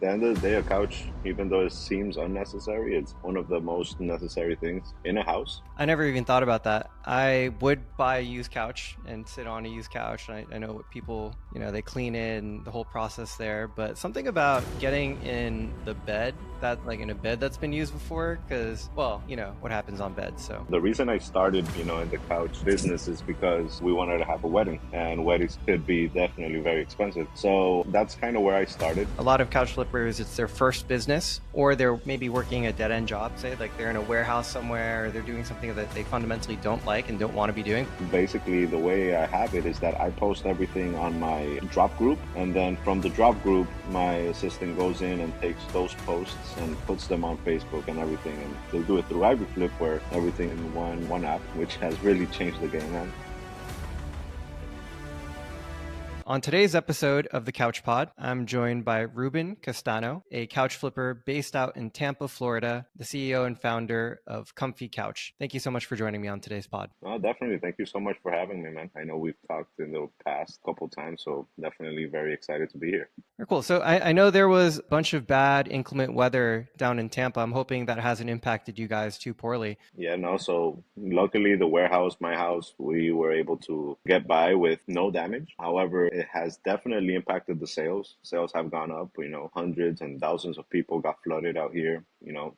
the end of the day, a couch, even though it seems unnecessary, it's one of the most necessary things in a house. I never even thought about that. I would buy a used couch and sit on a used couch. I know what people, they clean it and the whole process there. But something about getting in the bed, that like in a bed that's been used before, because, well, what happens on beds. So The reason I started, in the couch business is because we wanted to have a wedding, and weddings could be definitely very expensive. So that's kind of where I started. a lot of couch flippers, it's their first business, or they're maybe working a dead end job, say, like they're in a warehouse somewhere, or they're doing something that they fundamentally don't like and don't want to be doing. Basically, the way I have it is that I post everything on my drop group, and then from the drop group, my assistant goes in and takes those posts and puts them on Facebook and everything. And they do it through iFlip, where everything in one app, which has really changed the game, man. On today's episode of the Couch Pod, I'm joined by Ruben Castano, a couch flipper based out in Tampa, Florida, the CEO and founder of Comfy Couch. Thank you so much for joining me on today's pod. No, definitely. Thank you so much for having me, man. I know we've talked in the past couple times, so definitely very excited to be here. Very cool. So I know there was a bunch of bad, inclement weather down in Tampa. I'm hoping that hasn't impacted you guys too poorly. Yeah, no, so luckily the warehouse, my house, we were able to get by with no damage. However, it has definitely impacted the sales. Sales have gone up, hundreds and thousands of people got flooded out here,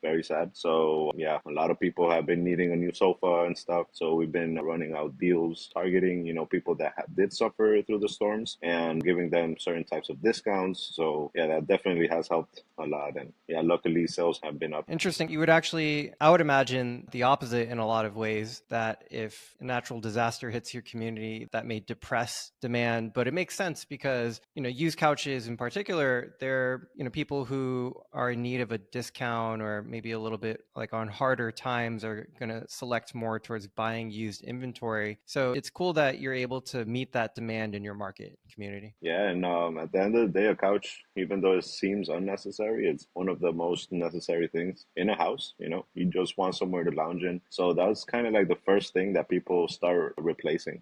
very sad. So yeah, a lot of people have been needing a new sofa and stuff. So we've been running out deals, targeting, people that did suffer through the storms and giving them certain types of discounts. So yeah, that definitely has helped a lot. And yeah, luckily sales have been up. Interesting. I would imagine the opposite in a lot of ways, that if a natural disaster hits your community, that may depress demand. But it makes sense because, used couches in particular, they're, people who are in need of a discount or maybe a little bit like on harder times are going to select more towards buying used inventory. So it's cool that you're able to meet that demand in your market community. Yeah, and at the end of the day, a couch, even though it seems unnecessary, it's one of the most necessary things in a house. You just want somewhere to lounge in. So that's kind of like the first thing that people start replacing,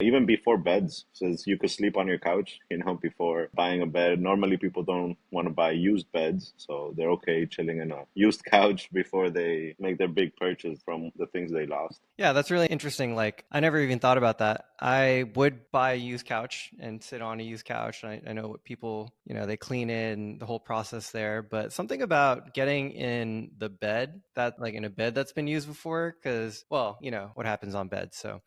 even before beds, since you could sleep on your couch, before buying a bed. Normally, people don't want to buy used beds, so they're okay chilling in a used couch before they make their big purchase from the things they lost. Yeah, that's really interesting. Like, I never even thought about that. I would buy a used couch and sit on a used couch. I know what people, they clean it and the whole process there. But something about getting in the bed, that like in a bed that's been used before, because, well, what happens on beds. So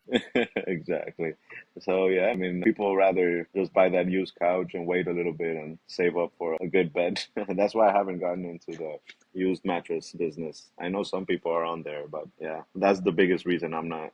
Exactly. So yeah, I mean, people rather just buy that used couch and wait a little bit and save up for a good bed. That's why I haven't gotten into the used mattress business. I know some people are on there, but yeah, that's the biggest reason I'm not.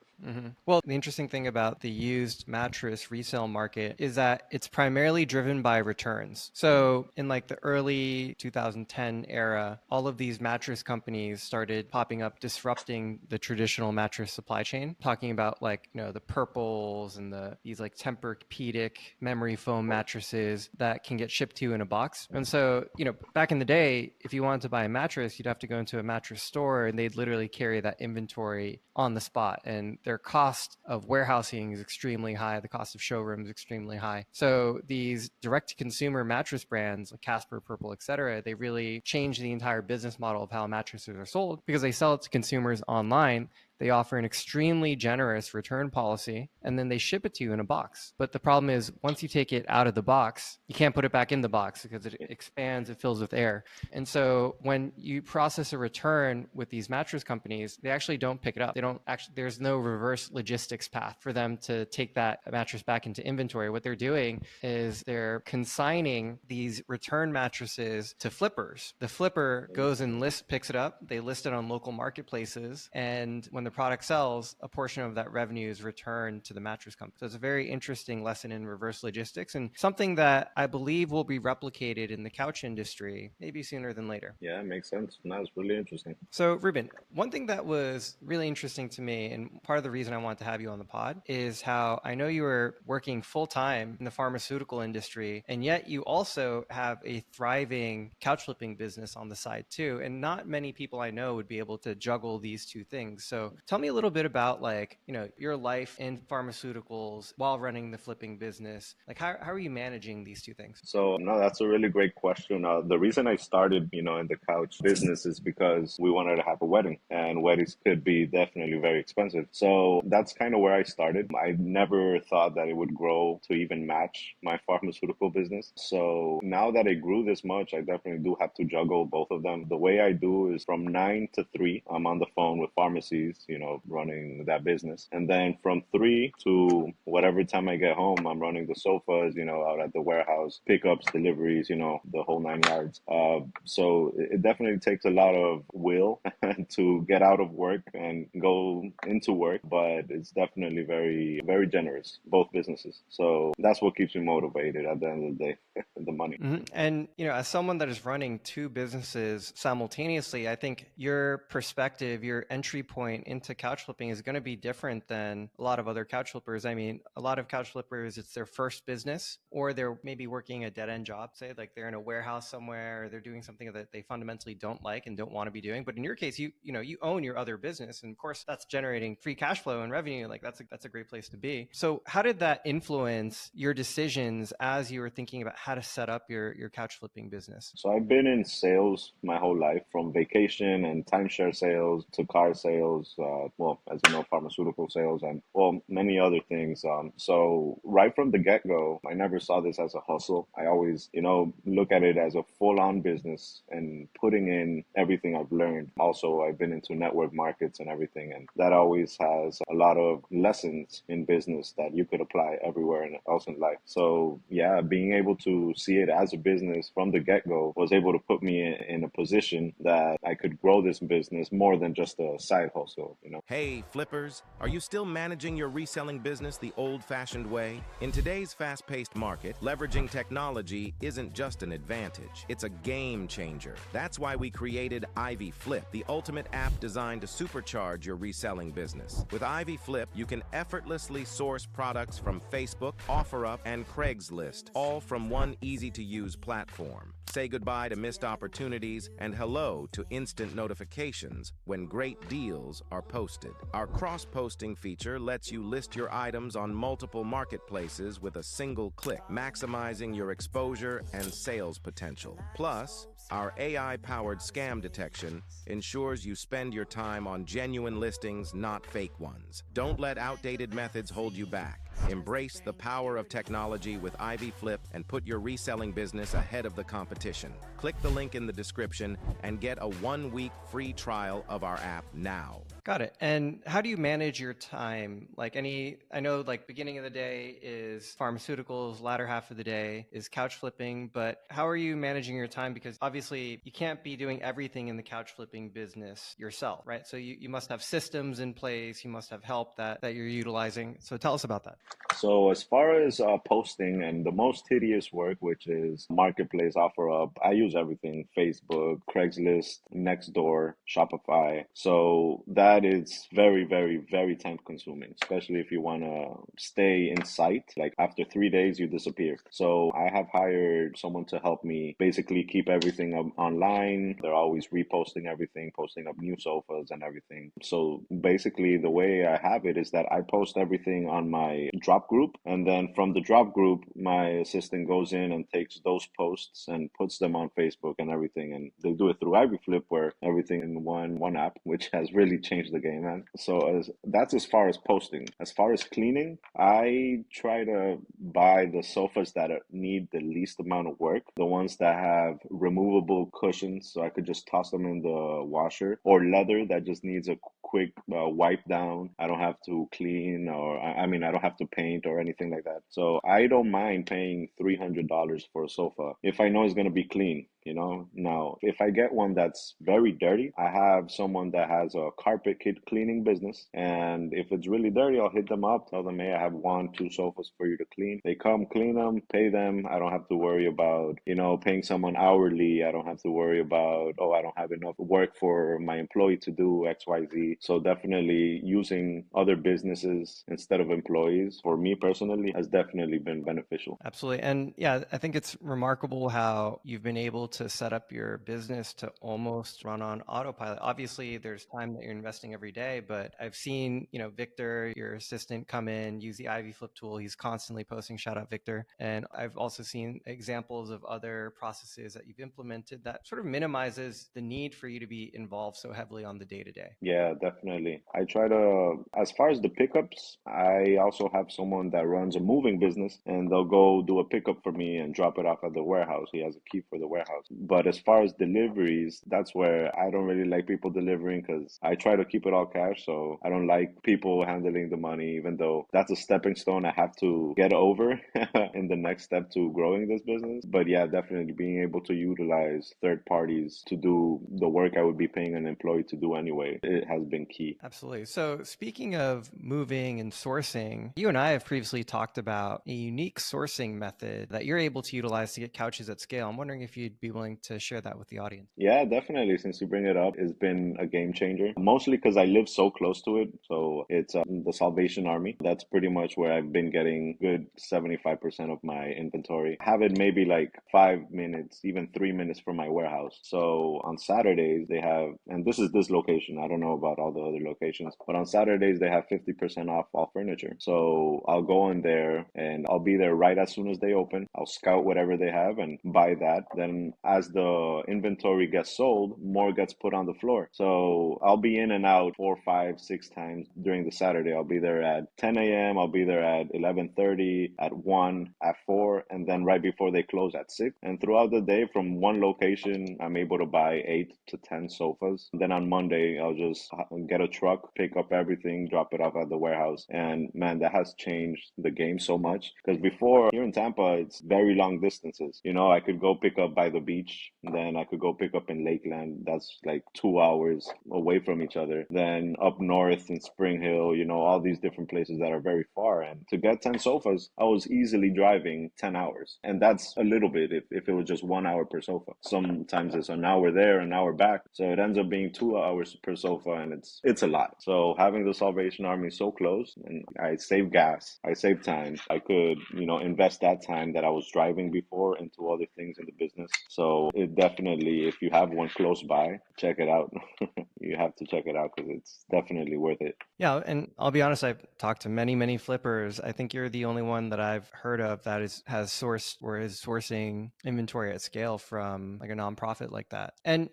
Well, the interesting thing about the used mattress resale market is that it's primarily driven by returns. So in like the early 2010 era, all of these mattress companies started popping up, disrupting the traditional mattress supply chain, talking about like, the purples and these like Tempur-Pedic memory foam mattresses that can get shipped to you in a box. And so, back in the day, if you wanted to buy a mattress, you'd have to go into a mattress store and they'd literally carry that inventory on the spot. And their cost of warehousing is extremely high. The cost of showrooms is extremely high. So these direct-to-consumer mattress brands like Casper, Purple, et cetera, they really changed the entire business model of how mattresses are sold because they sell it to consumers online. They offer an extremely generous return policy, and then they ship it to you in a box. But the problem is, once you take it out of the box, you can't put it back in the box because it expands, it fills with air. And so when you process a return with these mattress companies, they actually don't pick it up. They don't actually, there's no reverse logistics path for them to take that mattress back into inventory. What they're doing is they're consigning these return mattresses to flippers. The flipper goes and picks it up. They list it on local marketplaces. And when the product sells, a portion of that revenue is returned to the mattress company. So it's a very interesting lesson in reverse logistics and something that I believe will be replicated in the couch industry maybe sooner than later. Yeah, it makes sense. No, it's really interesting. So, Ruben, one thing that was really interesting to me, and part of the reason I wanted to have you on the pod, is how I know you were working full time in the pharmaceutical industry, and yet you also have a thriving couch flipping business on the side too. And not many people I know would be able to juggle these two things. So, tell me a little bit about like, your life in pharmaceuticals while running the flipping business. Like how are you managing these two things? So, no, that's a really great question. The reason I started, in the couch business is because we wanted to have a wedding, and weddings could be definitely very expensive. So that's kind of where I started. I never thought that it would grow to even match my pharmaceutical business. So now that it grew this much, I definitely do have to juggle both of them. The way I do is from 9 to 3, I'm on the phone with pharmacies, running that business. And then from 3 to whatever time I get home, I'm running the sofas, out at the warehouse, pickups, deliveries, the whole 9 yards. So it definitely takes a lot of will to get out of work and go into work, but it's definitely very, very generous, both businesses. So that's what keeps me motivated at the end of the day, the money. And, as someone that is running two businesses simultaneously, I think your perspective, your entry point into couch flipping is going to be different than a lot of other couch flippers. I mean, a lot of couch flippers, it's their first business, or they're maybe working a dead end job, say like they're in a warehouse somewhere, or they're doing something that they fundamentally don't like and don't want to be doing. But in your case, you own your other business. And of course, that's generating free cash flow and revenue. Like that's a great place to be. So how did that influence your decisions as you were thinking about how to set up your couch flipping business? So I've been in sales my whole life, from vacation and timeshare sales to car sales, well, as you know, pharmaceutical sales, and well, many other things. So right from the get-go, I never saw this as a hustle. I always, look at it as a full-on business and putting in everything I've learned. Also, I've been into network markets and everything, and that always has a lot of lessons in business that you could apply everywhere else in life. So yeah, being able to see it as a business from the get-go was able to put me in a position that I could grow this business more than just a side hustle. Hey, flippers, are you still managing your reselling business the old-fashioned way? In today's fast-paced market, leveraging technology isn't just an advantage, it's a game changer. That's why we created Ivy Flip, the ultimate app designed to supercharge your reselling business. With Ivy Flip, you can effortlessly source products from Facebook, OfferUp, and Craigslist, all from one easy-to-use platform. Say goodbye to missed opportunities and hello to instant notifications when great deals are posted. Our cross-posting feature lets you list your items on multiple marketplaces with a single click, maximizing your exposure and sales potential. Plus, our AI-powered scam detection ensures you spend your time on genuine listings, not fake ones. Don't let outdated methods hold you back. Embrace the power of technology with Ivy Flip and put your reselling business ahead of the competition. Click the link in the description and get a 1-week free trial of our app now. Got it. And how do you manage your time? I know like beginning of the day is pharmaceuticals, latter half of the day is couch flipping, but how are you managing your time? Because obviously you can't be doing everything in the couch flipping business yourself, right? So you must have systems in place, you must have help that you're utilizing. So tell us about that. So as far as posting and the most tedious work, which is marketplace, OfferUp, I use everything: Facebook, Craigslist, Nextdoor, Shopify. So that is very, very, very time consuming, especially if you want to stay in sight. Like after 3 days, you disappear. So I have hired someone to help me basically keep everything up online. They're always reposting everything, posting up new sofas and everything. So basically the way I have it is that I post everything on my drop group, and then from the drop group, my assistant goes in and takes those posts and puts them on Facebook and everything, and they do it through Ivy Flip, where everything in one app, which has really changed the game, man. So that's as far as posting. As far as cleaning, I try to buy the sofas that need the least amount of work, the ones that have removable cushions, so I could just toss them in the washer, or leather that just needs a quick wipe down. I don't have to clean, or I mean, I don't have to paint or anything like that. So I don't mind paying $300 for a sofa if I know it's going to be clean. Now, if I get one that's very dirty, I have someone that has a carpet kit cleaning business. And if it's really dirty, I'll hit them up, tell them, hey, I have 1, 2 sofas for you to clean. They come clean them, pay them. I don't have to worry about, paying someone hourly. I don't have to worry about, oh, I don't have enough work for my employee to do XYZ. So definitely using other businesses instead of employees, for me personally, has definitely been beneficial. Absolutely. And yeah, I think it's remarkable how you've been able able to set up your business to almost run on autopilot? Obviously, there's time that you're investing every day, but I've seen, Victor, your assistant, come in, use the Ivy Flip tool. He's constantly posting, shout out Victor. And I've also seen examples of other processes that you've implemented that sort of minimizes the need for you to be involved so heavily on the day to day. Yeah, definitely. I try to, as far as the pickups, I also have someone that runs a moving business and they'll go do a pickup for me and drop it off at the warehouse. He has a key for the warehouse. But as far as deliveries, that's where I don't really like people delivering because I try to keep it all cash. So I don't like people handling the money, even though that's a stepping stone I have to get over in the next step to growing this business. But yeah, definitely being able to utilize third parties to do the work I would be paying an employee to do anyway, it has been key. Absolutely. So, speaking of moving and sourcing, you and I have previously talked about a unique sourcing method that you're able to utilize to get couches at scale. I'm wondering if you'd be willing to share that with the audience. Yeah, definitely. Since you bring it up, it's been a game changer. Mostly because I live so close to it. So it's the Salvation Army. That's pretty much where I've been getting good 75% of my inventory. I have it maybe like 5 minutes, even 3 minutes from my warehouse. So on Saturdays, they have, and this is this location. I don't know about all the other locations, but on Saturdays, they have 50% off all furniture. So I'll go in there and I'll be there right as soon as they open. I'll scout whatever they have and buy that. Then as the inventory gets sold, more gets put on the floor. So I'll be in and out 4, 5, 6 times during the Saturday. I'll be there at 10 a.m. I'll be there at 11:30, at 1, at 4, and then right before they close at 6. And throughout the day, from one location, I'm able to buy 8 to 10 sofas. Then on Monday, I'll just get a truck, pick up everything, drop it off at the warehouse. And man, that has changed the game so much. Because before, here in Tampa, it's very long distances. I could go pick up by the beach, then I could go pick up in Lakeland. That's like 2 hours away from each other. Then up north in Spring Hill, all these different places that are very far. And to get 10 sofas, I was easily driving 10 hours. And that's a little bit if it was just 1 hour per sofa. Sometimes it's an hour there, an hour back. So it ends up being 2 hours per sofa, and it's a lot. So having the Salvation Army so close, and I save gas, I save time. I could, invest that time that I was driving before into other things in the business. So it definitely, if you have one close by, check it out. You have to check it out because it's definitely worth it. Yeah, and I'll be honest, I've talked to many, many flippers. I think you're the only one that I've heard of that has sourced or is sourcing inventory at scale from like a nonprofit like that. And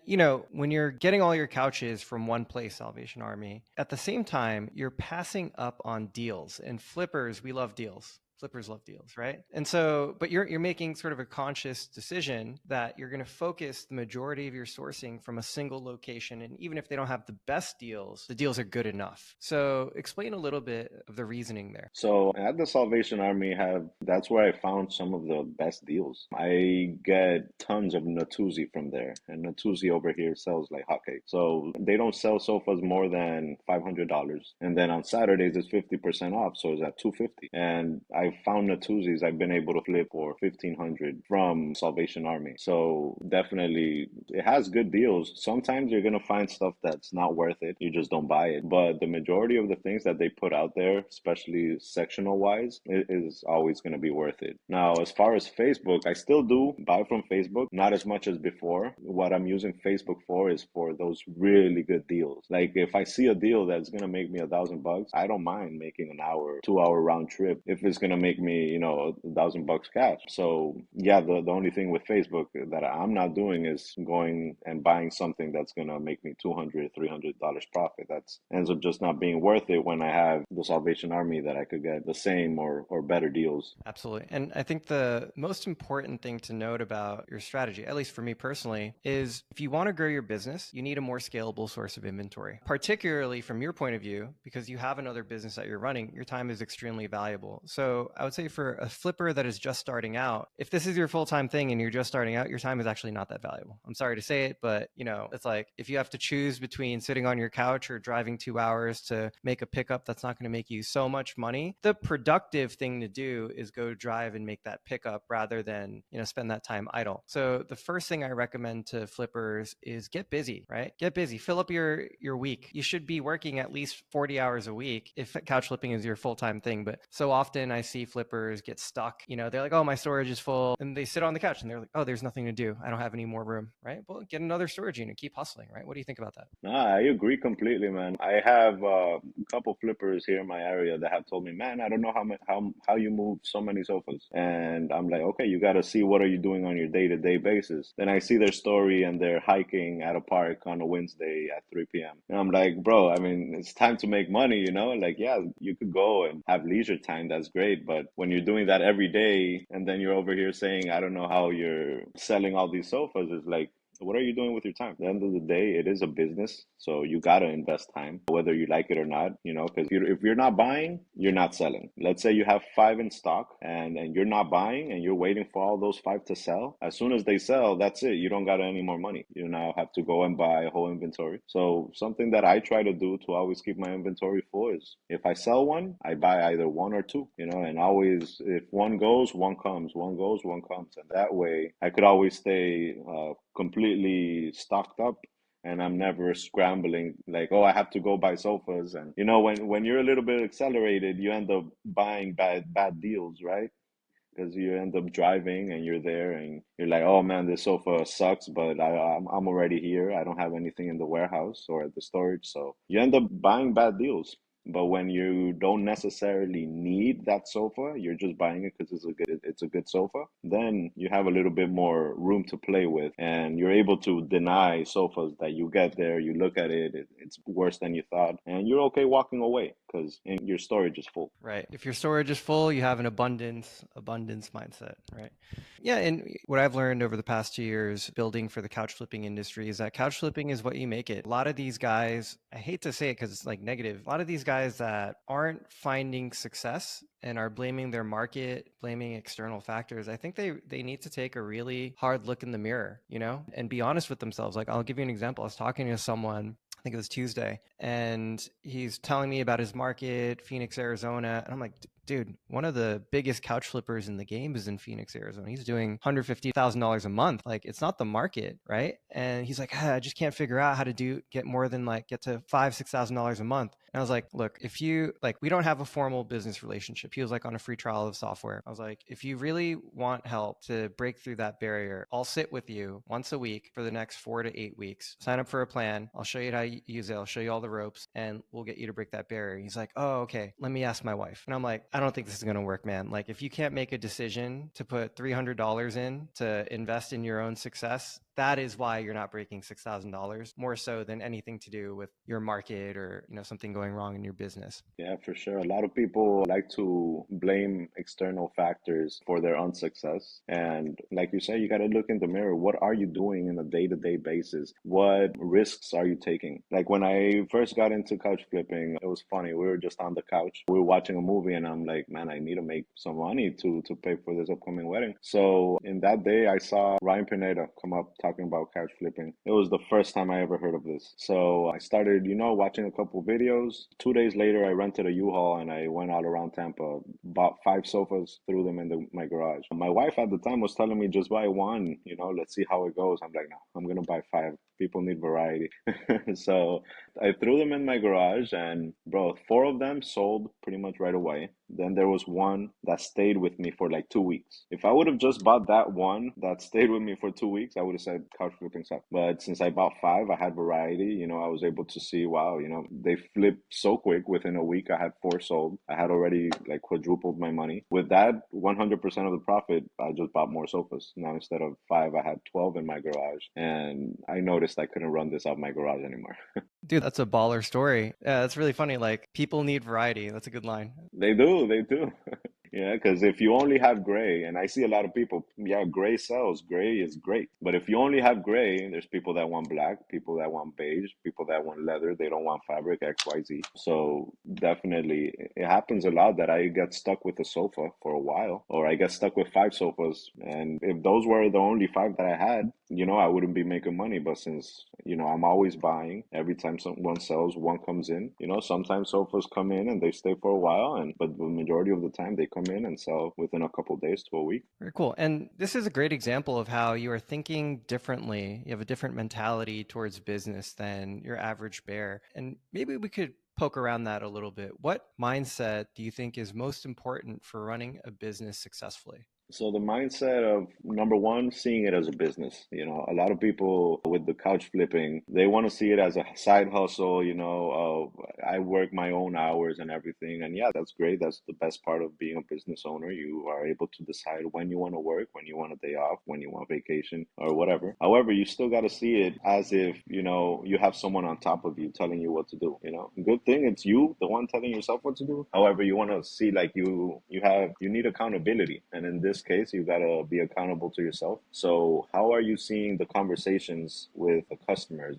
when you're getting all your couches from one place, Salvation Army, at the same time, you're passing up on deals. And flippers, we love deals. Flippers love deals, right? And so, but you're making sort of a conscious decision that you're going to focus the majority of your sourcing from a single location. And even if they don't have the best deals, the deals are good enough. So explain a little bit of the reasoning there. So at the Salvation Army, that's where I found some of the best deals. I get tons of Natuzzi from there, and Natuzzi over here sells like hotcakes. So they don't sell sofas more than $500, and then on Saturdays it's 50% off, so it's at $250. And I found Natuzzi's I've been able to flip for $1,500 from Salvation Army. So definitely, it has good deals. Sometimes you're gonna find stuff that's not worth it. You just don't buy it. But the majority of the things that they put out there, especially sectional wise, it is always going to be worth it. Now, as far as Facebook, I still do buy from Facebook, not as much as before. What I'm using Facebook for is for those really good deals. Like if I see a deal that's going to make me $1,000, I don't mind making an hour, 2 hour round trip if it's going to make me, $1,000 cash. So yeah, the only thing with Facebook that I'm not doing is going and buying something that's going to make me $200, $300 profit. That ends up just not being worth it when I have the Salvation Army that I could get the same or better deals. Absolutely. And I think the most important thing to note about your strategy, at least for me personally, is if you want to grow your business, you need a more scalable source of inventory, particularly from your point of view, because you have another business that you're running, your time is extremely valuable. So I would say for a flipper that is just starting out, if this is your full-time thing and you're just starting out, your time is actually not that valuable. I'm sorry to say it, but it's like if you have to choose between sitting on your couch or driving 2 hours to make a pickup that's not going to make you so much money, the productive thing to do is go drive and make that pickup rather than spend that time idle. So the first thing I recommend to flippers is get busy, right? Get busy, fill up your week. You should be working at least 40 hours a week if couch flipping is your full-time thing. But so often I see see flippers get stuck. They're like, oh, my storage is full. And they sit on the couch and they're like, oh, there's nothing to do. I don't have any more room, right? Well, get another storage unit, keep hustling, right? What do you think about that? Nah, I agree completely, man. I have a couple flippers here in my area that have told me, man, I don't know how you move so many sofas. And I'm like, okay, you got to see what are you doing on your day-to-day basis. Then I see their story and they're hiking at a park on a Wednesday at 3 p.m. And I'm like, bro, I mean, it's time to make money, Like, yeah, you could go and have leisure time. That's great. But when you're doing that every day and then you're over here saying, I don't know how you're selling all these sofas, it's like, what are you doing with your time? At the end of the day, it is a business, so you got to invest time, whether you like it or not, because if you're not buying, you're not selling. Let's say you have 5 in stock and you're not buying and you're waiting for all those 5 to sell. As soon as they sell, that's it. You don't got any more money. You now have to go and buy a whole inventory. So something that I try to do to always keep my inventory full is if I sell one, I buy either 1 or 2, and always if one goes, one comes, one goes, one comes. And that way I could always stay completely stocked up and I'm never scrambling like, oh, I have to go buy sofas. And when you're a little bit accelerated, you end up buying bad deals, right? Because you end up driving and you're there and you're like, oh man, this sofa sucks, but I'm already here. I don't have anything in the warehouse or at the storage. So you end up buying bad deals. But when you don't necessarily need that sofa, you're just buying it because it's a good sofa, then you have a little bit more room to play with and you're able to deny sofas that you get there, you look at it's worse than you thought, and you're okay walking away because your storage is full. Right. If your storage is full, you have an abundance mindset, right? Yeah, and what I've learned over the past 2 years building for the couch flipping industry is that couch flipping is what you make it. A lot of these guys, I hate to say it because it's like negative, a lot of these guys that aren't finding success and are blaming their market, blaming external factors, I think they need to take a really hard look in the mirror, and be honest with themselves. Like, I'll give you an example. I was talking to someone, I think it was Tuesday, and he's telling me about his market, Phoenix, Arizona. And I'm like, dude, one of the biggest couch flippers in the game is in Phoenix, Arizona. He's doing $150,000 a month. Like, it's not the market, right? And he's like, I just can't figure out how to get more than get to $5,000-$6,000 a month. And I was like, look, if you we don't have a formal business relationship. He was like on a free trial of software. I was like, if you really want help to break through that barrier, I'll sit with you once a week for the next 4 to 8 weeks. Sign up for a plan. I'll show you how to use it. I'll show you all the ropes and we'll get you to break that barrier. He's like, oh, okay. Let me ask my wife. And I'm like, I don't think this is going to work, man. Like, if you can't make a decision to put $300 in to invest in your own success, that is why you're not breaking $6,000, more so than anything to do with your market or something going wrong in your business. Yeah, for sure. A lot of people like to blame external factors for their unsuccess. And like you say, you got to look in the mirror. What are you doing on a day-to-day basis? What risks are you taking? Like when I first got into couch flipping, it was funny. We were just on the couch. We were watching a movie and I'm like, man, I need to make some money to pay for this upcoming wedding. So in that day, I saw Ryan Pineda come up talking about couch flipping. It was the first time I ever heard of this. So I started, watching a couple videos. 2 days later, I rented a U-Haul and I went all around Tampa, bought 5 sofas, threw them in my garage. My wife at the time was telling me just buy one, let's see how it goes. I'm like, no, I'm going to buy 5. People need variety. So I threw them in my garage and bro, 4 of them sold pretty much right away. Then there was one that stayed with me for like 2 weeks. If I would have just bought that one that stayed with me for 2 weeks, I would have said couch flipping sucks. But since I bought 5, I had variety. I was able to see, wow, they flipped so quick. Within a week, I had 4 sold. I had already like quadrupled my money. With that, 100% of the profit, I just bought more sofas. Now instead of 5, I had 12 in my garage. And I noticed I couldn't run this out my garage anymore. Dude, that's a baller story. Yeah, that's really funny. Like, people need variety. That's a good line. They do. Yeah, because if you only have gray, and I see a lot of people, yeah, gray sells. Gray is great. But if you only have gray, there's people that want black, people that want beige, people that want leather. They don't want fabric, XYZ. So definitely, it happens a lot that I get stuck with a sofa for a while, or I get stuck with 5 sofas. And if those were the only 5 that I had, I wouldn't be making money. But since, I'm always buying, every time someone sells, one comes in. Sometimes sofas come in and they stay for a while, but the majority of the time they come in and sell within a couple of days to a week. Very cool. And this is a great example of how you are thinking differently. You have a different mentality towards business than your average bear. And maybe we could poke around that a little bit. What mindset do you think is most important for running a business successfully? So the mindset of number one, seeing it as a business. A lot of people with the couch flipping, they want to see it as a side hustle. I work my own hours and everything. And yeah, that's great. That's the best part of being a business owner. You are able to decide when you want to work, when you want a day off, when you want vacation or whatever. However, you still got to see it as if, you have someone on top of you telling you what to do. Good thing it's you, the one telling yourself what to do. However, you want to see like you need accountability. And in this case, you got to be accountable to yourself. So how are you seeing the conversations with the customers?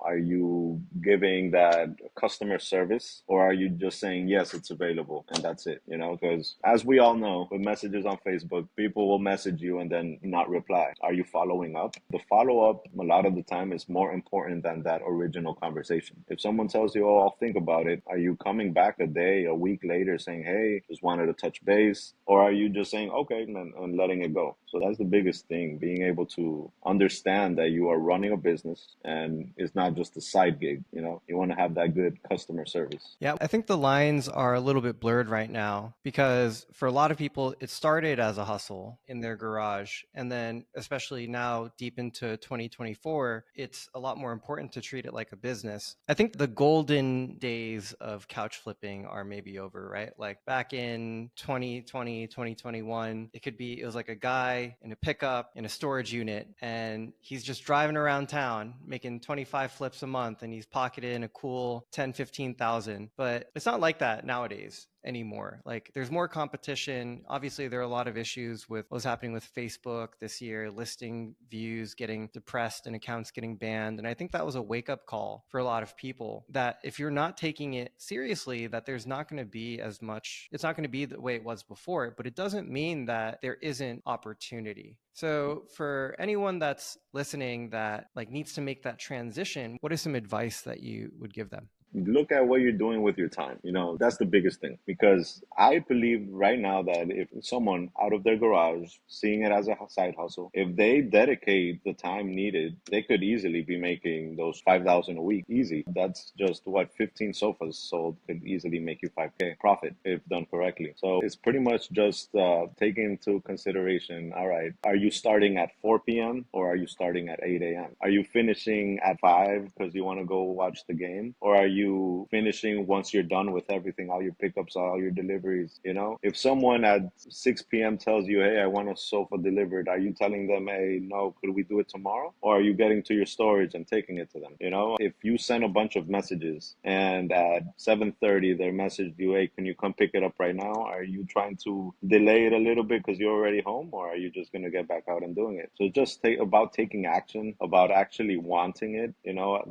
Are you giving that customer service, or are you just saying, yes, it's available and that's it? Because as we all know, with messages on Facebook, people will message you and then not reply. Are you following up? The follow up a lot of the time is more important than that original conversation. If someone tells you, oh, I'll think about it, are you coming back a day, a week later saying, hey, just wanted to touch base? Or are you just saying, okay, and letting it go? So that's the biggest thing, being able to understand that you are running a business and it's not just a side gig. You want to have that good customer service. Yeah, I think the lines are a little bit blurred right now because for a lot of people, it started as a hustle in their garage. And then, especially now, deep into 2024, it's a lot more important to treat it like a business. I think the golden days of couch flipping are maybe over, right? Like back in 2020, 2021, it was like a guy in a pickup in a storage unit, and he's just driving around town making 25 flips a month, and he's pocketing a cool 10, 15,000. But it's not like that nowadays anymore. Like there's more competition. Obviously, there are a lot of issues with what's happening with Facebook this year, listing views getting depressed and accounts getting banned. And I think that was a wake up call for a lot of people that if you're not taking it seriously, that there's not going to be as much, it's not going to be the way it was before, but it doesn't mean that there isn't opportunity. So for anyone that's listening that like needs to make that transition, what is some advice that you would give them? Look at what you're doing with your time. That's the biggest thing, because I believe right now that if someone out of their garage seeing it as a side hustle, if they dedicate the time needed, they could easily be making those 5,000 a week easy. That's just what 15 sofas sold could easily make you 5K profit if done correctly. So it's pretty much just taking into consideration, all right, are you starting at 4 p.m. or are you starting at 8 a.m.? Are you finishing at 5 because you want to go watch the game, or are you finishing once you're done with everything, all your pickups, all your deliveries? If someone at 6 p.m. tells you, hey, I want a sofa delivered, are you telling them, hey, no, could we do it tomorrow? Or are you getting to your storage and taking it to them? If you send a bunch of messages and at 7:30 they messaged you, hey, can you come pick it up right now? Are you trying to delay it a little bit because you're already home, or are you just going to get back out and doing it? So just about taking action, about actually wanting it.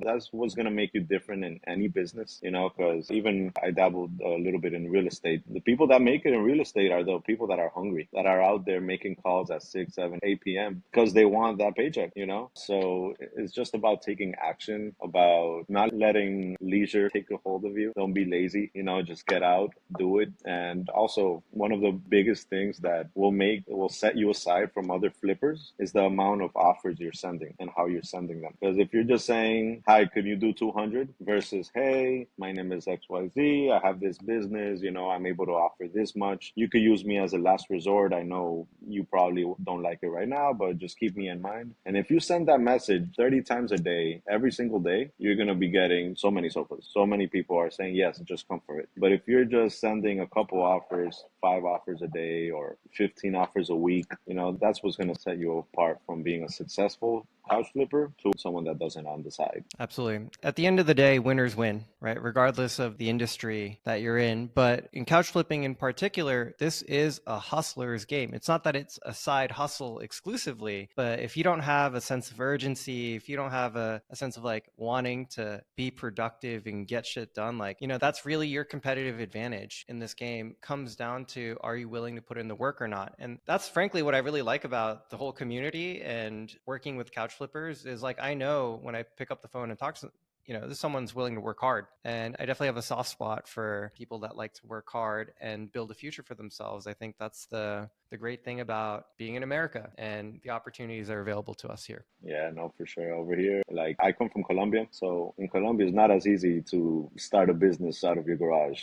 That's what's going to make you different in any business, because even I dabbled a little bit in real estate. The people that make it in real estate are the people that are hungry, that are out there making calls at 6, 7, 8 p.m. because they want that paycheck. So it's just about taking action, about not letting leisure take a hold of you. Don't be lazy, just get out, do it. And also, one of the biggest things that will set you aside from other flippers is the amount of offers you're sending and how you're sending them. Because if you're just saying, hi, could you do 200 versus, hey, my name is XYZ, I have this business, I'm able to offer this much. You could use me as a last resort. I know you probably don't like it right now, but just keep me in mind. And if you send that message 30 times a day, every single day, you're going to be getting so many sofas. So many people are saying, yes, just come for it. But if you're just sending a couple offers, 5 offers a day or 15 offers a week, that's what's going to set you apart from being a successful couch flipper to someone that doesn't on the side. Absolutely. At the end of the day, winners win, right? Regardless of the industry that you're in. But in couch flipping in particular, this is a hustler's game. It's not that it's a side hustle exclusively, but if you don't have a sense of urgency, if you don't have a sense of like wanting to be productive and get shit done, like, that's really your competitive advantage in this game. Comes down to, are you willing to put in the work or not? And that's frankly what I really like about the whole community and working with couch flippers is like, I know when I pick up the phone and talk to someone's willing to work hard. And I definitely have a soft spot for people that like to work hard and build a future for themselves. I think that's the great thing about being in America and the opportunities that are available to us here. Yeah, no, for sure. Over here, like I come from Colombia, so in Colombia, it's not as easy to start a business out of your garage.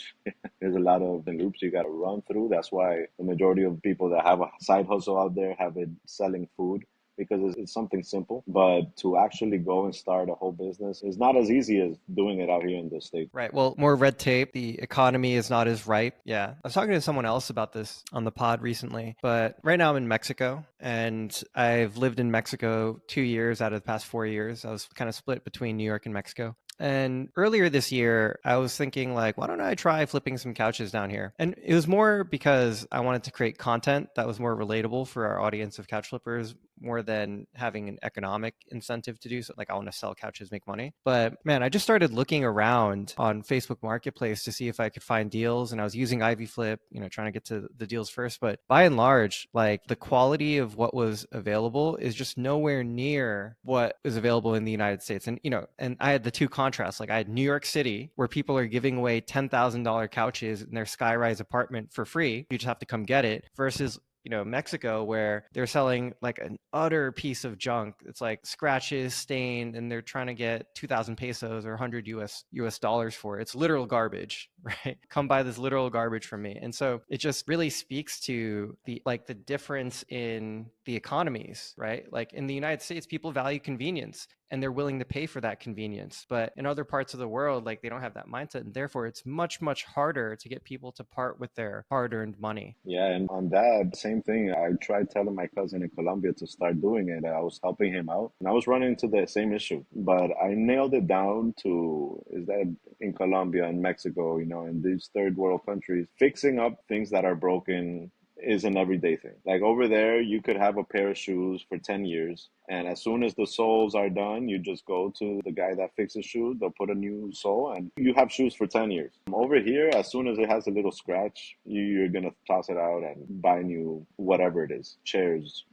There's a lot of loops you got to run through. That's why the majority of people that have a side hustle out there have it selling food because it's something simple. But to actually go and start a whole business is not as easy as doing it out here in the States. Right. Well, more red tape. The economy is not as ripe. Yeah. I was talking to someone else about this on the pod recently, but right now I'm in Mexico and I've lived in Mexico 2 years out of the past 4 years. I was kind of split between New York and Mexico. And earlier this year, I was thinking like, why don't I try flipping some couches down here? And it was more because I wanted to create content that was more relatable for our audience of couch flippers, more than having an economic incentive to do so. Like I want to sell couches, make money. But man, I just started looking around on Facebook Marketplace to see if I could find deals. And I was using Ivy Flip, trying to get to the deals first. But by and large, like the quality of what was available is just nowhere near what is available in the United States. And, and I had the two contrasts. Like I had New York City where people are giving away $10,000 couches in their skyrise apartment for free. You just have to come get it versus Mexico, where they're selling like an utter piece of junk. It's like scratches, stained, and they're trying to get 2,000 pesos or 100 US dollars for it. It's literal garbage, right? Come buy this literal garbage from me. And so it just really speaks to the difference in the economies, right? Like in the United States, people value convenience and they're willing to pay for that convenience. But in other parts of the world, like they don't have that mindset. And therefore, it's much, much harder to get people to part with their hard-earned money. Yeah, and on that same thing, I tried telling my cousin in Colombia to start doing it. I was helping him out, and I was running into the same issue. But I nailed it down to is that in Colombia and Mexico, in these third world countries, fixing up things that are broken is an everyday thing. Like over there, you could have a pair of shoes for 10 years. And as soon as the soles are done, you just go to the guy that fixes shoes. They'll put a new sole and you have shoes for 10 years. Over here, as soon as it has a little scratch, you're going to toss it out and buy new whatever it is, chairs,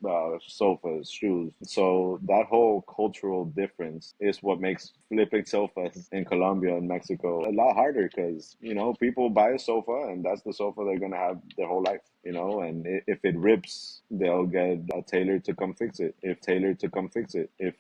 sofas, shoes. So that whole cultural difference is what makes flipping sofas in Colombia and Mexico a lot harder because, people buy a sofa and that's the sofa they're going to have their whole life. And if it rips, they'll get a tailor to come fix it. If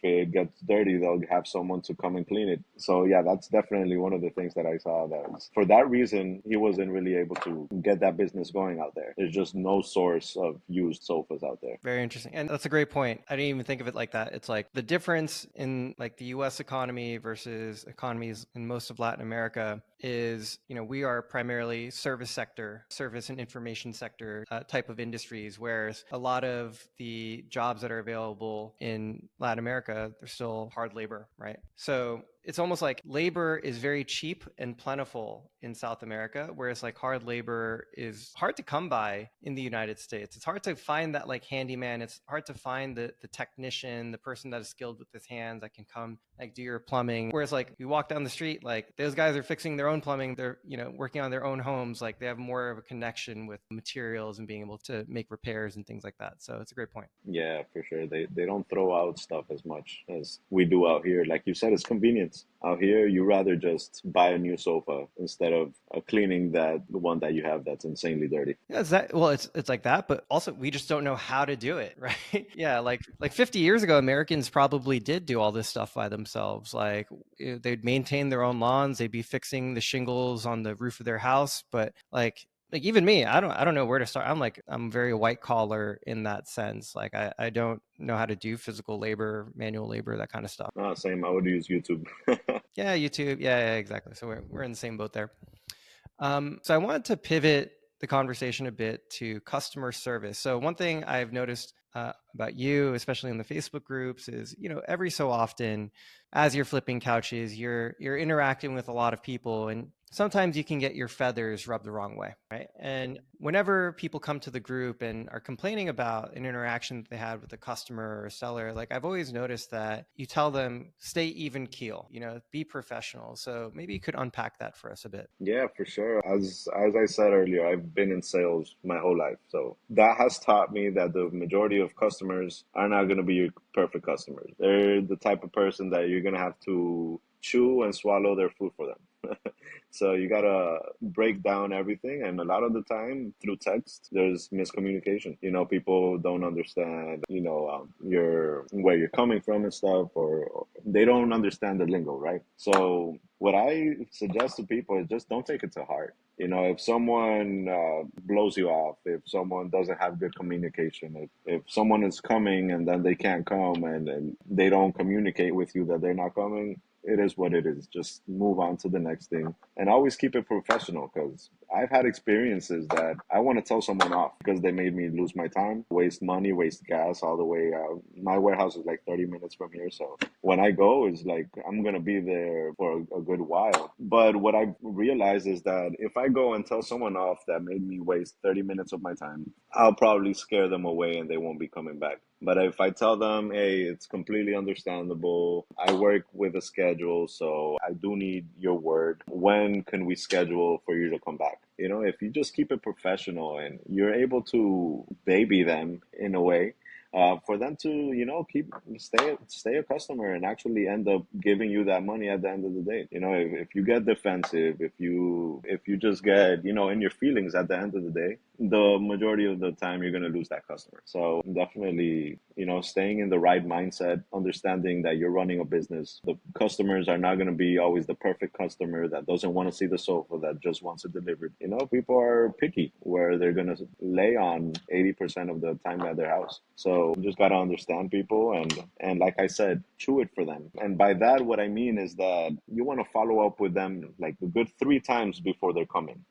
it gets dirty, they'll have someone to come and clean it. So yeah, that's definitely one of the things that I saw that was, for that reason, he wasn't really able to get that business going out there. There's just no source of used sofas out there. Very interesting. And that's a great point. I didn't even think of it like that. It's like the difference in like the US economy versus economies in most of Latin America is, we are primarily service and information sector type of industries, whereas a lot of the jobs that are available in Latin America, they're still hard labor, right? So it's almost like labor is very cheap and plentiful in South America, whereas like hard labor is hard to come by in the United States. It's hard to find that like handyman. It's hard to find the technician, the person that is skilled with his hands that can come like do your plumbing. Whereas like you walk down the street, like those guys are fixing their own plumbing. They're, working on their own homes. Like they have more of a connection with materials and being able to make repairs and things like that. So it's a great point. Yeah, for sure. They don't throw out stuff as much as we do out here. Like you said, it's convenience. Out here, you rather just buy a new sofa instead of cleaning the one that you have that's insanely dirty. Yeah, it's like that, but also we just don't know how to do it, right? Yeah, like 50 years ago, Americans probably did do all this stuff by themselves. Like they'd maintain their own lawns, they'd be fixing the shingles on the roof of their house, but like even me, I don't know where to start. I'm very white collar in that sense. Like I don't know how to do physical labor, manual labor, that kind of stuff. Same. I would use YouTube. Yeah, YouTube. Yeah, exactly. So we're in the same boat there. So I wanted to pivot the conversation a bit to customer service. So one thing I've noticed about you, especially in the Facebook groups, is every so often, as you're flipping couches, you're interacting with a lot of people, and sometimes you can get your feathers rubbed the wrong way, right? And whenever people come to the group and are complaining about an interaction that they had with a customer or seller, like I've always noticed that you tell them, stay even keel, be professional. So maybe you could unpack that for us a bit. Yeah, for sure. As I said earlier, I've been in sales my whole life. So that has taught me that the majority of customers are not going to be your perfect customers. They're the type of person that you're going to have to chew and swallow their food for them. So you gotta break down everything, and a lot of the time through text, there's miscommunication. People don't understand, your where you're coming from and stuff, or they don't understand the lingo, right? So what I suggest to people is just don't take it to heart. If someone blows you off, if someone doesn't have good communication, if someone is coming and then they can't come, and they don't communicate with you that they're not coming, it is what it is. Just move on to the next thing, and always keep it professional, because I've had experiences that I want to tell someone off because they made me lose my time, waste money, waste gas all the way. My warehouse is like 30 minutes from here. So when I go, it's like I'm going to be there for a good while. But what I realized is that if I go and tell someone off that made me waste 30 minutes of my time, I'll probably scare them away and they won't be coming back. But if I tell them, hey, it's completely understandable. I work with a schedule, so I do need your word. When can we schedule for you to come back? If you just keep it professional and you're able to baby them in a way, for them to, stay a customer and actually end up giving you that money at the end of the day. If you get defensive, if you just get, in your feelings at the end of the day, the majority of the time you're going to lose that customer. So definitely, staying in the right mindset, understanding that you're running a business. The customers are not going to be always the perfect customer that doesn't want to see the sofa, that just wants it delivered. People are picky where they're going to lay on 80% of the time at their house. So you just got to understand people, and like I said, chew it for them. And by that, what I mean is that you want to follow up with them like a good 3 times before they're coming.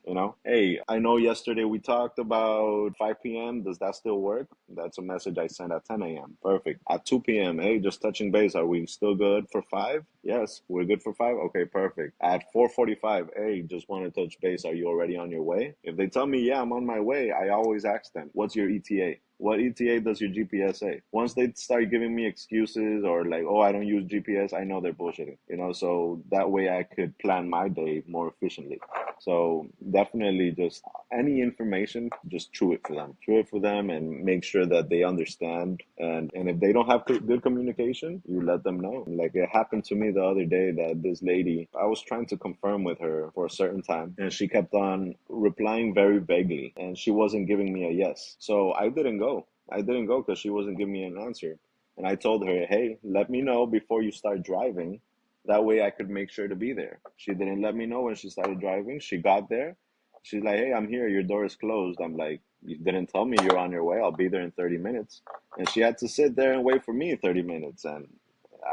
Hey, I know yesterday we talked about 5 p.m. Does that still work? That's a message I sent at 10 a.m. Perfect. At 2 p.m., hey, just touching base. Are we still good for 5? Yes, we're good for 5. Okay, perfect. At 4:45, hey, just want to touch base. Are you already on your way? If they tell me, yeah, I'm on my way, I always ask them, what's your ETA? What ETA does your GPS say? Once they start giving me excuses or like, oh, I don't use GPS, I know they're bullshitting, so that way I could plan my day more efficiently. So definitely just any information, just chew it for them. Chew it for them and make sure that they understand. And if they don't have good communication, you let them know. Like it happened to me the other day that this lady, I was trying to confirm with her for a certain time, and she kept on replying very vaguely, and she wasn't giving me a yes. So I didn't go. I didn't go because she wasn't giving me an answer. And I told her, hey, let me know before you start driving. That way I could make sure to be there. She didn't let me know when she started driving. She got there. She's like, hey, I'm here. Your door is closed. I'm like, you didn't tell me you're on your way. I'll be there in 30 minutes. And she had to sit there and wait for me 30 minutes. And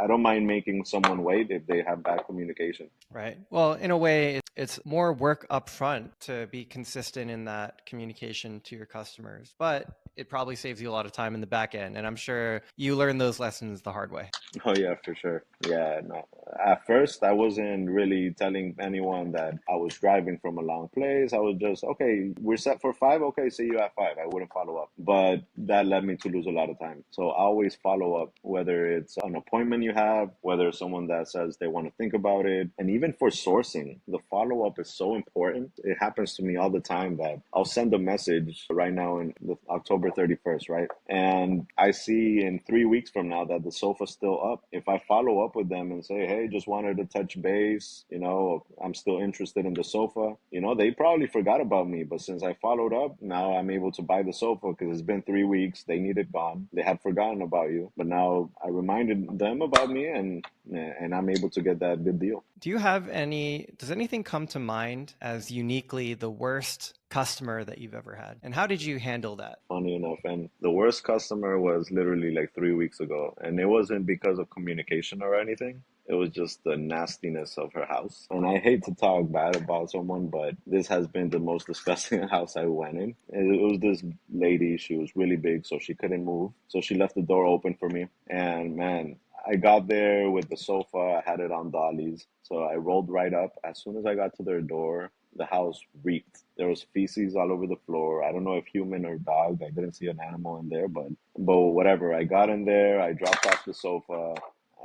I don't mind making someone wait if they have bad communication. Right. Well, in a way, it's more work up front to be consistent in that communication to your customers, but it probably saves you a lot of time in the back end. And I'm sure you learn those lessons the hard way. Oh yeah, for sure. Yeah, no. At first, I wasn't really telling anyone that I was driving from a long place. I was just, okay, we're set for 5. Okay, see you at 5. I wouldn't follow up, but that led me to lose a lot of time. So I always follow up, whether it's an appointment you have, whether it's someone that says they want to think about it, and even for sourcing, the follow up is so important. It happens to me all the time that I'll send a message right now in the October 31st, right? And I see in 3 weeks from now that the sofa's still up. If I follow up with them and say, hey, just wanted to touch base, I'm still interested in the sofa, they probably forgot about me. But since I followed up, now I'm able to buy the sofa because it's been 3 weeks. They need it gone. They had forgotten about you. But now I reminded them about me, and I'm able to get that good deal. Does anything come to mind as uniquely the worst customer that you've ever had? And how did you handle that? Funny enough, and the worst customer was literally like 3 weeks ago, and it wasn't because of communication or anything. It was just the nastiness of her house. And I hate to talk bad about someone, but this has been the most disgusting house I went in. It was this lady. She was really big, so she couldn't move. So she left the door open for me. And man, I got there with the sofa. I had it on dollies. So I rolled right up. As soon as I got to their door, the house reeked. There was feces all over the floor. I don't know if human or dog. I didn't see an animal in there, but whatever. I got in there. I dropped off the sofa.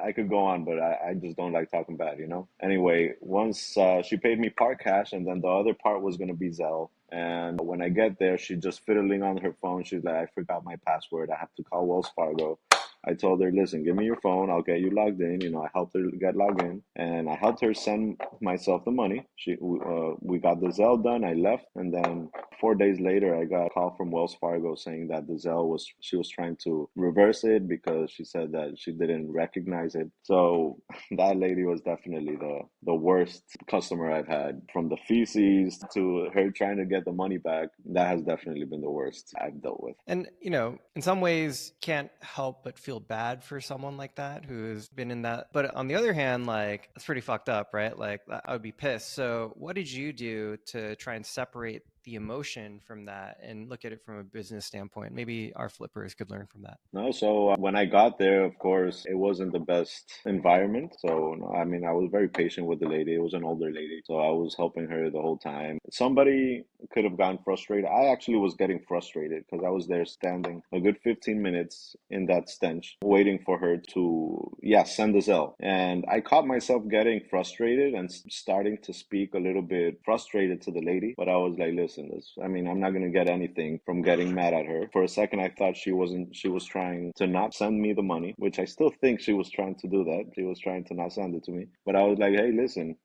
I could go on, but I just don't like talking bad. Anyway, once she paid me part cash, and then the other part was going to be Zelle. And when I get there, she's just fiddling on her phone. She's like, I forgot my password. I have to call Wells Fargo. I told her, listen, give me your phone. I'll get you logged in. I helped her get logged in, and I helped her send myself the money. We got the Zelle done. I left, and then 4 days later, I got a call from Wells Fargo saying that the Zelle she was trying to reverse it because she said that she didn't recognize it. So that lady was definitely the worst customer I've had. From the feces to her trying to get the money back, that has definitely been the worst I've dealt with. And, in some ways, can't help but feel bad for someone like that who's been in that. But on the other hand, like, it's pretty fucked up, right? Like, I would be pissed. So what did you do to try and separate the emotion from that and look at it from a business standpoint? Maybe our flippers could learn from that. No, so when I got there, of course, it wasn't the best environment. So, no, I mean, I was very patient with the lady. It was an older lady. So I was helping her the whole time. Somebody could have gotten frustrated. I actually was getting frustrated because I was there standing a good 15 minutes in that stench, waiting for her to, yeah, send the Zelle. And I caught myself getting frustrated and starting to speak a little bit frustrated to the lady. But I was like, listen, I'm not going to get anything from getting mad at her. For a second, I thought she was trying to not send me the money, which I still think she was trying to do that. She was trying to not send it to me. But I was like, hey, listen,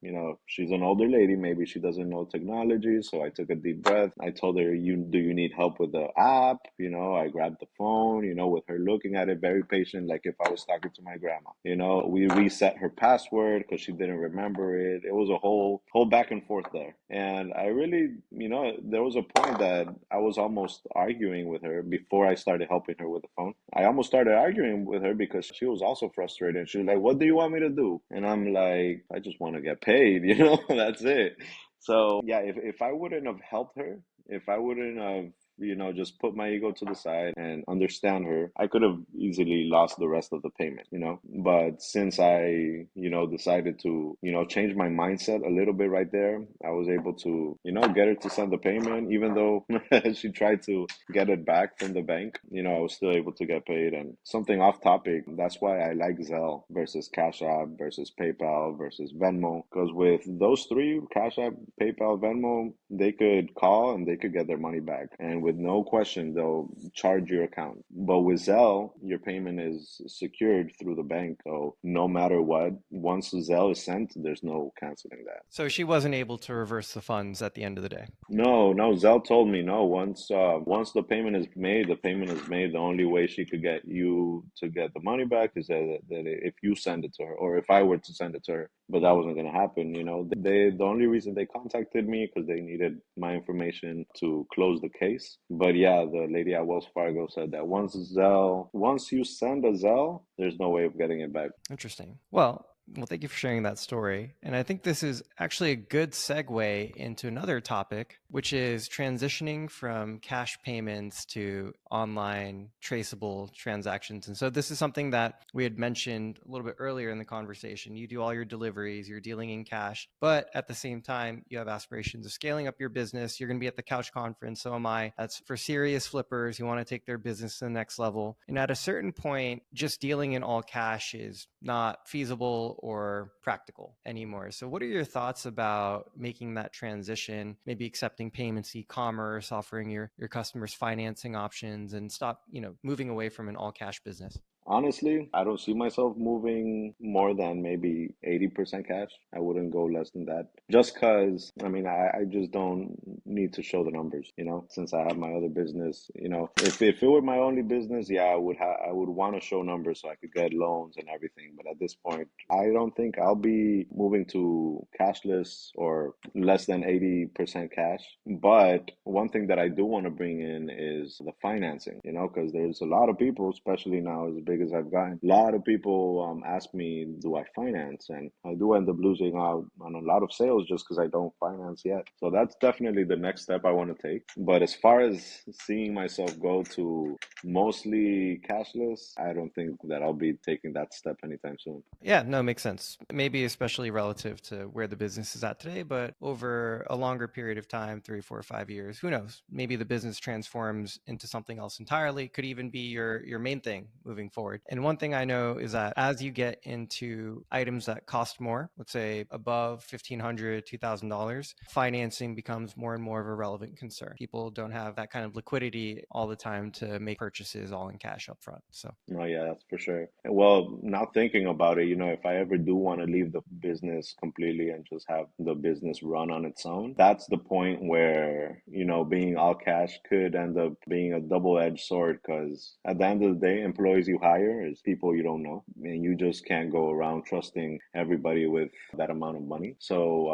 she's an older lady. Maybe she doesn't know technology. So I took a deep breath. I told her, do you need help with the app? I grabbed the phone, with her looking at it very patient, like if I was talking to my grandma. We reset her password because she didn't remember it. It was a whole back and forth there. And I really, there was a point that I was almost arguing with her before I started helping her with the phone. I almost started arguing with her because she was also frustrated. She was like, what do you want me to do? And I'm like, I just want to get paid, that's it. So yeah, if I wouldn't have helped her, if I wouldn't have just put my ego to the side and understand her, I could have easily lost the rest of the payment. But since I, decided to, change my mindset a little bit right there, I was able to, get her to send the payment, even though she tried to get it back from the bank, I was still able to get paid. And something off topic, that's why I like Zelle versus Cash App versus PayPal versus Venmo, because with those three, Cash App, PayPal, Venmo, they could call and they could get their money back. And with no question, they'll charge your account. But with Zelle, your payment is secured through the bank. So no matter what, once Zelle is sent, there's no canceling that. So she wasn't able to reverse the funds at the end of the day. No, Zelle told me no. Once the payment is made, the payment is made. The only way she could get you to get the money back is that if you send it to her, or if I were to send it to her. But that wasn't going to happen. The only reason they contacted me because they needed my information to close the case. But yeah, the lady at Wells Fargo said that once you send a Zelle, there's no way of getting it back. Interesting. Well, thank you for sharing that story. And I think this is actually a good segue into another topic, which is transitioning from cash payments to online traceable transactions. And so this is something that we had mentioned a little bit earlier in the conversation. You do all your deliveries, you're dealing in cash, but at the same time, you have aspirations of scaling up your business. You're going to be at the Couch Conference. So am I. That's for serious flippers who want to take their business to the next level. And at a certain point, just dealing in all cash is not feasible or practical anymore. So what are your thoughts about making that transition, maybe accepting payments, e-commerce, offering your customers financing options, and stop, moving away from an all cash business? Honestly, I don't see myself moving more than maybe 80% cash. I wouldn't go less than that. Just because, I just don't need to show the numbers, since I have my other business. If it were my only business, yeah, I would want to show numbers so I could get loans and everything. But at this point, I don't think I'll be moving to cashless or less than 80% cash. But one thing that I do want to bring in is the financing, because there's a lot of people, especially now as big as I've gotten, a lot of people ask me, do I finance? And I do end up losing out on a lot of sales just because I don't finance yet. So that's definitely the next step I want to take. But as far as seeing myself go to mostly cashless, I don't think that I'll be taking that step anytime soon. Yeah, no, makes sense. Maybe especially relative to where the business is at today, but over a longer period of time, 3, 4, 5 years, who knows? Maybe the business transforms into something else entirely. Could even be your main thing moving forward. forward. And one thing I know is that as you get into items that cost more, let's say above $1,500, $2,000, financing becomes more and more of a relevant concern. People don't have that kind of liquidity all the time to make purchases all in cash up front. So Oh, yeah, that's for sure. Well, now thinking about it, if I ever do want to leave the business completely and just have the business run on its own, that's the point where, being all cash could end up being a double-edged sword because at the end of the day, employees you hire is people you don't know, and you just can't go around trusting everybody with that amount of money. So,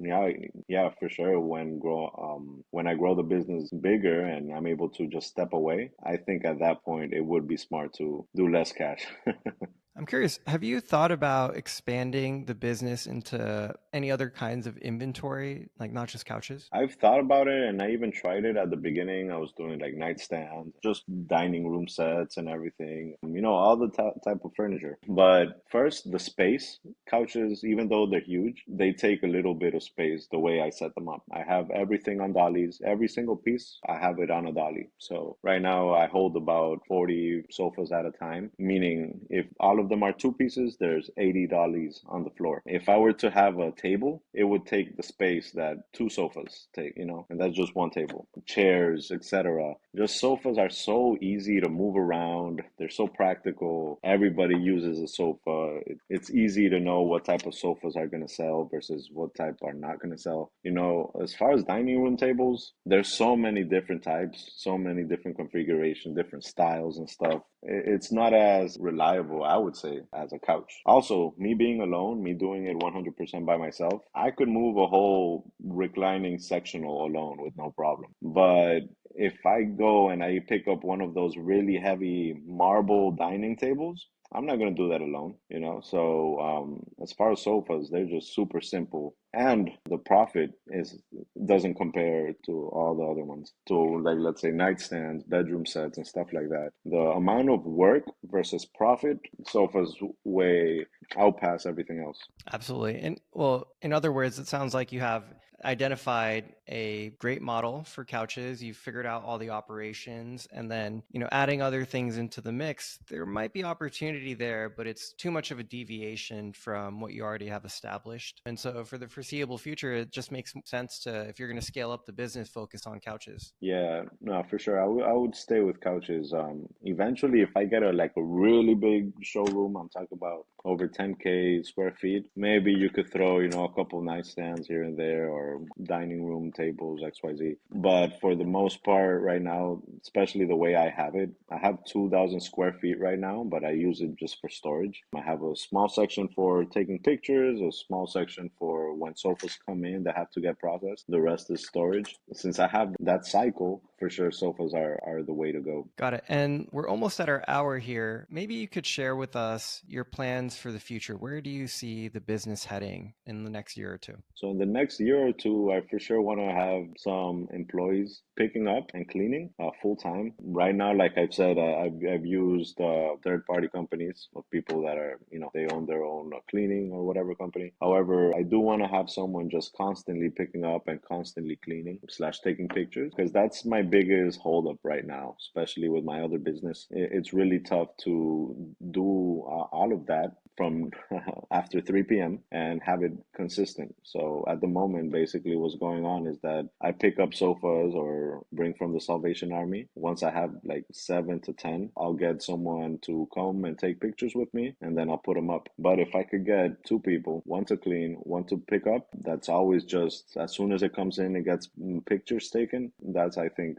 yeah, for sure. When I grow the business bigger and I'm able to just step away, I think at that point it would be smart to do less cash. I'm curious, have you thought about expanding the business into any other kinds of inventory, like not just couches? I've thought about it and I even tried it at the beginning. I was doing like nightstands, just dining room sets and everything, all the type of furniture. But first, the space. Couches, even though they're huge, they take a little bit of space the way I set them up. I have everything on dollies. Every single piece, I have it on a dolly. So right now, I hold about 40 sofas at a time, meaning if all of them are two pieces, there's 80 dollies on the floor. If I were to have a table, it would take the space that two sofas take, and that's just one table. Chairs, etc. Just sofas are so easy to move around. They're so practical. Everybody uses a sofa. It's easy to know what type of sofas are going to sell versus what type are not going to sell. As far as dining room tables, there's so many different types, so many different configurations, different styles and stuff. It's not as reliable, I would say, as a couch. Also, me being alone, me doing it 100% by myself, I could move a whole reclining sectional alone with no problem. But if I go and I pick up one of those really heavy marble dining tables, I'm not going to do that alone. So as far as sofas, they're just super simple, and the profit doesn't compare to all the other ones. To like let's say nightstands, bedroom sets, and stuff like that. The amount of work versus profit, sofas way outpass everything else. Absolutely. And well, in other words, it sounds like you have identified a great model for couches. You've figured out all the operations, and then, adding other things into the mix, there might be opportunity there, but it's too much of a deviation from what you already have established. And so for the foreseeable future, it just makes sense to, if you're going to scale up the business, focus on couches. Yeah, no, for sure. I would stay with couches. Eventually, if I get a really big showroom, I'm talking about over 10K square feet, maybe you could throw, a couple nightstands here and there or dining room tables, XYZ. But for the most part, right now, especially the way I have 2,000 square feet right now, but I use it just for storage. I have a small section for taking pictures, a small section for when sofas come in that have to get processed. The rest is storage. Since I have that cycle, for sure, sofas are the way to go. Got it. And we're almost at our hour here. Maybe you could share with us your plans for the future. Where do you see the business heading in the next year or two? So in the next year or two, I for sure want to have some employees picking up and cleaning full time. Right now, like I've said, I've used third party companies of people that are, they own their own cleaning or whatever company. However, I do want to have someone just constantly picking up and constantly cleaning / taking pictures, because that's my biggest holdup right now, especially with my other business. It's really tough to do all of that from after 3 p.m. and have it consistent. So at the moment, basically what's going on is that I pick up sofas or bring from the Salvation Army. Once I have like 7 to 10, I'll get someone to come and take pictures with me, and then I'll put them up. But if I could get 2 people, one to clean, one to pick up, that's always just as soon as it comes in, it gets pictures taken. That's, I think,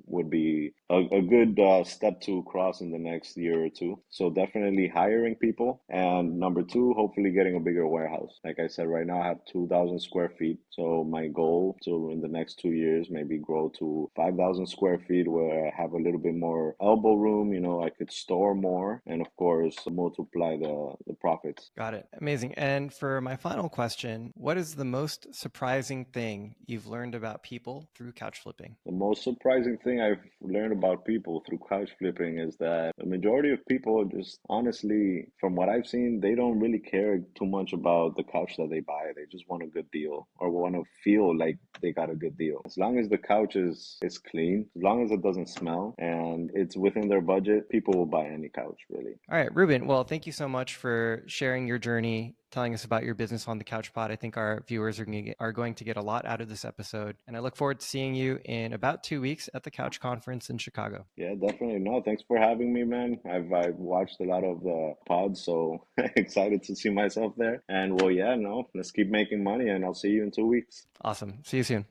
would be a good step to cross in the next year or two. So definitely hiring people. And number 2, hopefully getting a bigger warehouse. Like I said, right now I have 2,000 square feet. So my goal to in the next 2 years maybe grow to 5,000 square feet, where I have a little bit more elbow room. I could store more, and of course multiply the profits. Got it. Amazing. And for my final question, what is the most surprising thing you've learned about people through couch flipping? The most surprising thing I've learned about people through couch flipping is that the majority of people, just honestly, from what I've seen seen, they don't really care too much about the couch that they buy. They just want a good deal or want to feel like they got a good deal. As long as the couch is clean, as long as it doesn't smell and it's within their budget, people will buy any couch, really. All right, Ruben. Well, thank you so much for sharing your journey, telling us about your business on the Couch Pod. I think our viewers are going to get a lot out of this episode. And I look forward to seeing you in about 2 weeks at the Couch Conference in Chicago. Yeah, definitely. No, thanks for having me, man. I've watched a lot of the pods, so excited to see myself there. And well, yeah, no, let's keep making money, and I'll see you in 2 weeks. Awesome. See you soon.